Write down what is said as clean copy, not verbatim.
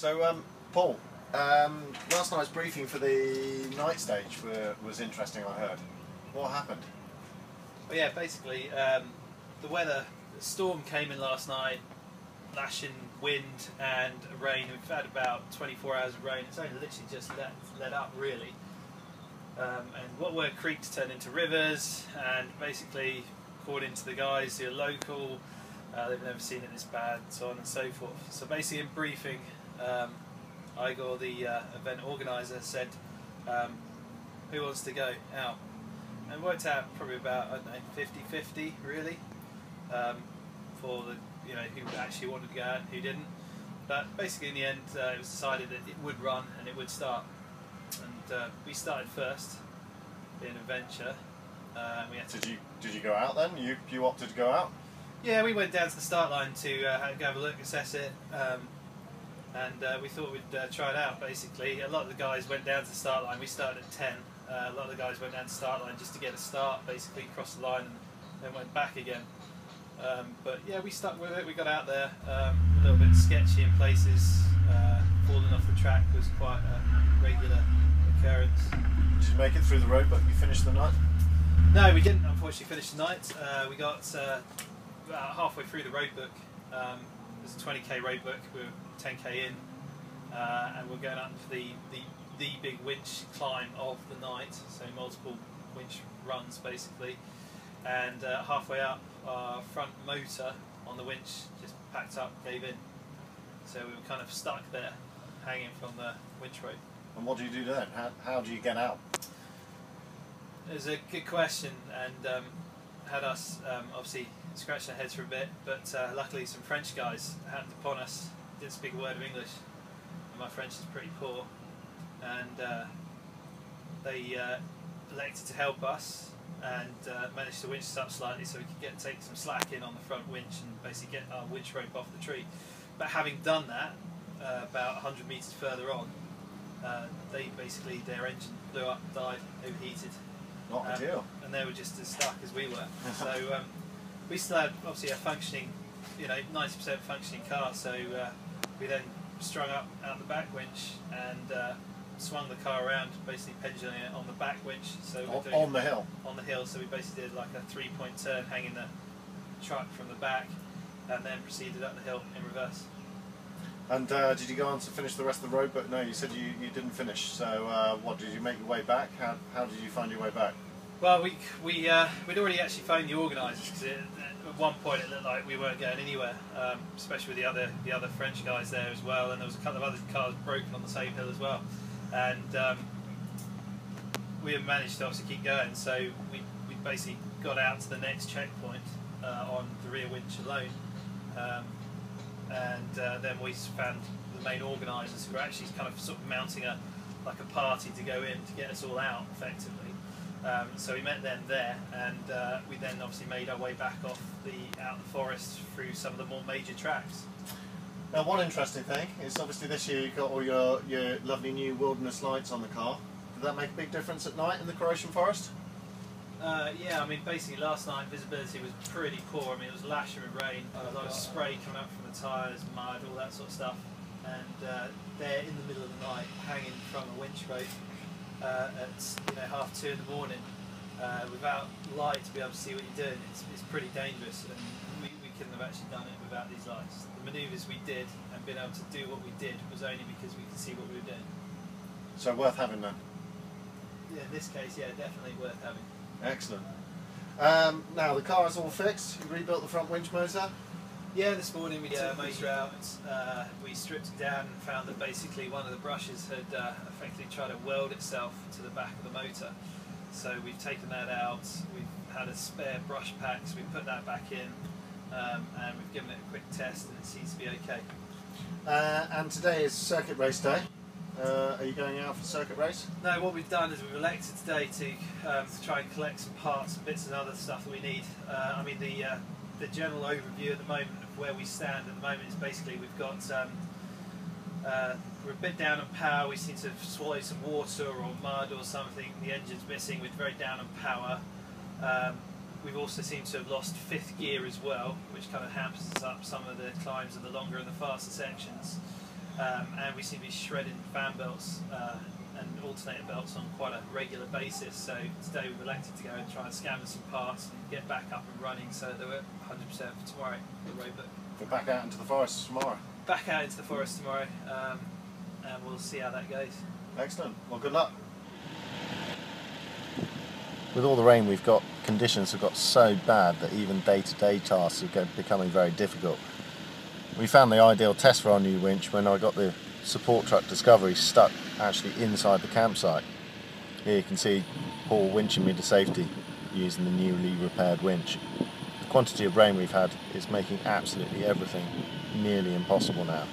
So, Paul, last night's briefing for the night stage was interesting, I heard. What happened? Well, yeah, basically, the weather, the storm came in last night, lashing wind and rain. We've had about 24 hours of rain. It's only literally just let up, really. And what were creeks turned into rivers, and basically, according to the guys who are local, they've never seen it this bad, so on and so forth. So basically, in briefing, Igor, the event organizer, said, who wants to go out? And it worked out probably about, I don't know, 50-50 really, for the, who actually wanted to go out and who didn't. But basically in the end it was decided that it would run and it would start. And we started first, being a venture. We had to Did you go out then? You opted to go out? Yeah, we went down to the start line to go have a look, assess it, and we thought we'd try it out basically. A lot of the guys went down to the start line. We started at 10. A lot of the guys went down to the start line just to get a start, basically crossed the line and then went back again. But yeah, we stuck with it. We got out there. A little bit sketchy in places. Falling off the track was quite a regular occurrence. Did you make it through the road, but you finished the night? No, we didn't unfortunately finish the night. We got about halfway through the road book. There's a 20k road book. We were 10k in, and we're going up for the big winch climb of the night. So multiple winch runs basically. And halfway up, our front motor on the winch just packed up, gave in. So we were kind of stuck there, hanging from the winch rope. And what do you do then? How do you get out? It was a good question, and had us obviously scratch our heads for a bit, but luckily some French guys happened upon us, didn't speak a word of English, and my French is pretty poor, and they elected to help us and managed to winch us up slightly so we could take some slack in on the front winch and basically get our winch rope off the tree. But having done that, about 100 metres further on, their engine blew up, died, overheated. Not ideal. And they were just as stuck as we were. So we still had obviously a functioning, 90% functioning car. So we then strung up out the back winch and swung the car around, basically pendulating it on the back winch. So on the hill. On the hill. So we basically did like a 3-point turn, hanging the truck from the back, and then proceeded up the hill in reverse. And did you go on to finish the rest of the road? But no, you said you didn't finish. So what, did you make your way back? How did you find your way back? Well, we'd already actually phoned the organisers, because at one point it looked like we weren't going anywhere, especially with the other French guys there as well, and there was a couple of other cars broken on the same hill as well, and we managed to obviously keep going. So we basically got out to the next checkpoint on the rear winch alone. And then we found the main organisers, who were actually kind of sort of mounting a party to go in to get us all out effectively. So we met them there, and we then obviously made our way back out the forest through some of the more major tracks. Now, one interesting thing is obviously this year you've got all your lovely new wilderness lights on the car. Did that make a big difference at night in the Croatian forest? Yeah, I mean, basically last night visibility was pretty poor. I mean, it was lashing with rain, a lot of spray coming up from the tyres, mud, all that sort of stuff. And there in the middle of the night, hanging from a winch rope at 2:30 in the morning, without light to be able to see what you're doing, it's pretty dangerous. And we couldn't have actually done it without these lights. The manoeuvres we did and being able to do what we did was only because we could see what we were doing. So worth having then? Yeah, in this case, yeah, definitely worth having. Excellent. Now the car is all fixed. You rebuilt the front winch motor? Yeah, this morning we did a motor out. We stripped it down and found that basically one of the brushes had effectively tried to weld itself to the back of the motor. So we've taken that out. We've had a spare brush pack, so we put that back in, and we've given it a quick test, and it seems to be okay. And today is circuit race day. Are you going out for the circuit race? No, what we've done is we've elected today to try and collect some parts and bits and other stuff that we need. I mean, the general overview at the moment of where we stand at the moment is basically we've got we're a bit down on power. We seem to have swallowed some water or mud or something. The engine's missing. We're very down on power. We've also seemed to have lost fifth gear as well, which kind of hampers up some of the climbs of the longer and the faster sections. and we seem to be shredding fan belts and alternator belts on quite a regular basis. So today we've elected to go and try and scavenge some parts and get back up and running so that we're 100% for tomorrow, the road book. We're back out into the forest tomorrow. Back out into the forest tomorrow, and we'll see how that goes. Excellent. Well, good luck. With all the rain we've got, conditions have got so bad that even day-to-day tasks are becoming very difficult. We found the ideal test for our new winch when I got the support truck Discovery stuck actually inside the campsite. Here you can see Paul winching me to safety using the newly repaired winch. The quantity of rain we've had is making absolutely everything nearly impossible now.